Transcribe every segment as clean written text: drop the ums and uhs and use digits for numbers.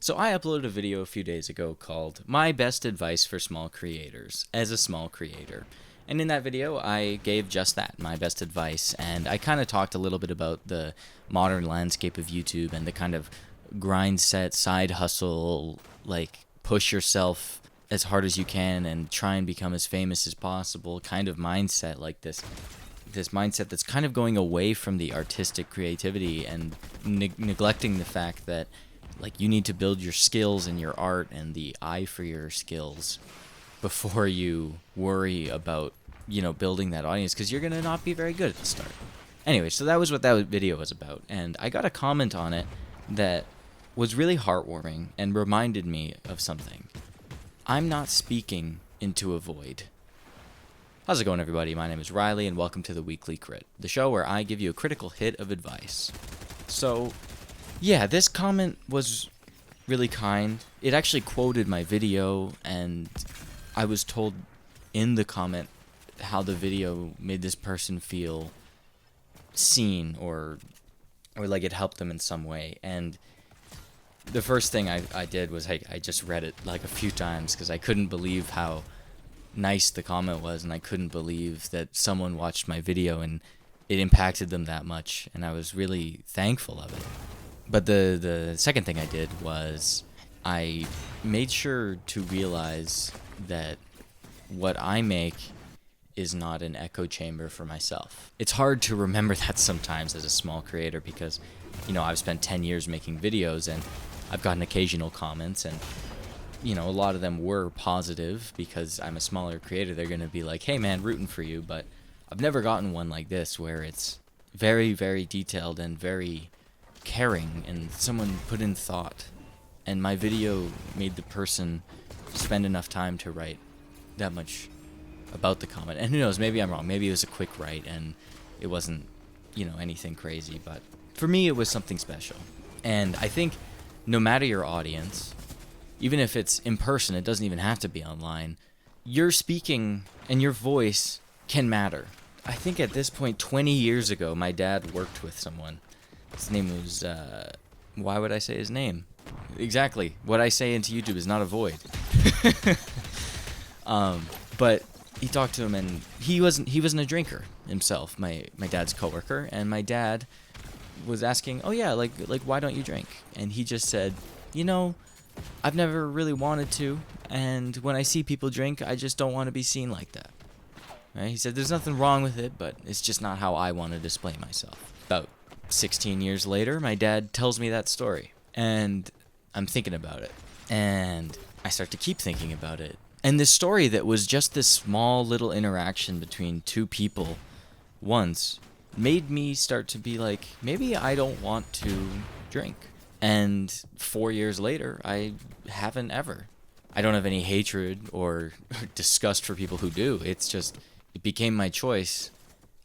So I uploaded a video a few days ago called My Best Advice for Small Creators as a Small Creator. And in that video, I gave just that, my best advice. And I kind of talked a little bit about the modern landscape of YouTube and the kind of grind set, side hustle, like push yourself as hard as you can and try and become as famous as possible kind of mindset, like this mindset that's kind of going away from the artistic creativity and neglecting the fact that like you need to build your skills and your art and the eye for your skills before you worry about, building that audience, because you're going to not be very good at the start. Anyway, so that was what that video was about. And I got a comment on it that was really heartwarming and reminded me of something. I'm not speaking into a void. How's it going, everybody? My name is Riley, and welcome to the Weekly Crit, the show where I give you a critical hit of advice. So, yeah, this comment was really kind. It actually quoted my video, and I was told in the comment how the video made this person feel seen or like it helped them in some way. And the first thing I did was I just read it like a few times because I couldn't believe how nice the comment was, and I couldn't believe that someone watched my video and it impacted them that much, and I was really thankful of it. But the second thing I did was I made sure to realize that what I make is not an echo chamber for myself. It's hard to remember that sometimes as a small creator because, I've spent 10 years making videos and I've gotten occasional comments, and, a lot of them were positive because I'm a smaller creator. They're going to be like, hey man, rooting for you. But I've never gotten one like this where it's very, very detailed and very caring, and someone put in thought, and my video made the person spend enough time to write that much about the comment. And who knows, maybe I'm wrong, maybe it was a quick write and it wasn't anything crazy, but for me it was something special. And I think no matter your audience, even if it's in person, it doesn't even have to be online, your speaking and your voice can matter. I think at this point 20 years ago my dad worked with someone. His name was, why would I say his name? Exactly. What I say into YouTube is not a void. But he talked to him, and he wasn't a drinker himself, my dad's coworker, and my dad was asking, oh yeah, like why don't you drink? And he just said, I've never really wanted to, and when I see people drink, I just don't want to be seen like that. Right? He said, there's nothing wrong with it, but it's just not how I want to display myself. About 16 years later, my dad tells me that story, and I'm thinking about it, and I start to keep thinking about it. And this story that was just this small little interaction between two people once made me start to be like, maybe I don't want to drink. And 4 years later, I haven't ever. I don't have any hatred or disgust for people who do. It's just, it became my choice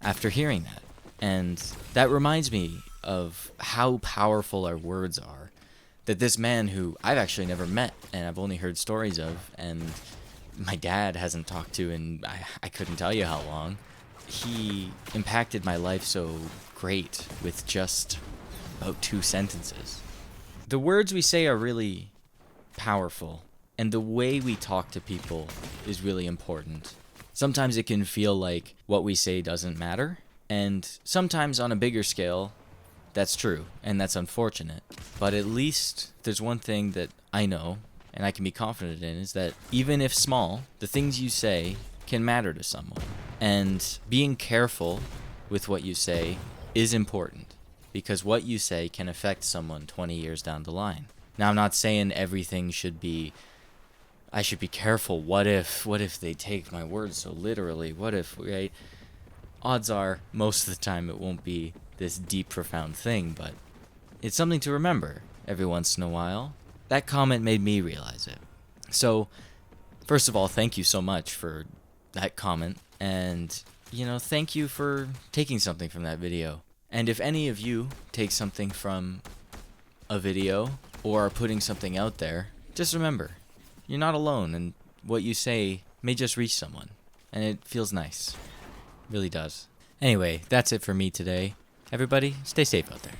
after hearing that. And that reminds me of how powerful our words are. That this man who I've actually never met and I've only heard stories of, and my dad hasn't talked to in I couldn't tell you how long, he impacted my life so great with just about 2 sentences. The words we say are really powerful, and the way we talk to people is really important. Sometimes it can feel like what we say doesn't matter, and sometimes on a bigger scale, that's true, and that's unfortunate. But at least there's one thing that I know, and I can be confident in, is that even if small, the things you say can matter to someone. And being careful with what you say is important, because what you say can affect someone 20 years down the line. Now, I'm not saying everything should be, I should be careful. What if they take my words so literally? What if, right? Odds are, most of the time it won't be this deep, profound thing, but it's something to remember every once in a while. That comment made me realize it. So, first of all, thank you so much for that comment, and, thank you for taking something from that video. And if any of you take something from a video or are putting something out there, just remember, you're not alone, and what you say may just reach someone, and it feels nice. It really does. Anyway, that's it for me today. Everybody, stay safe out there.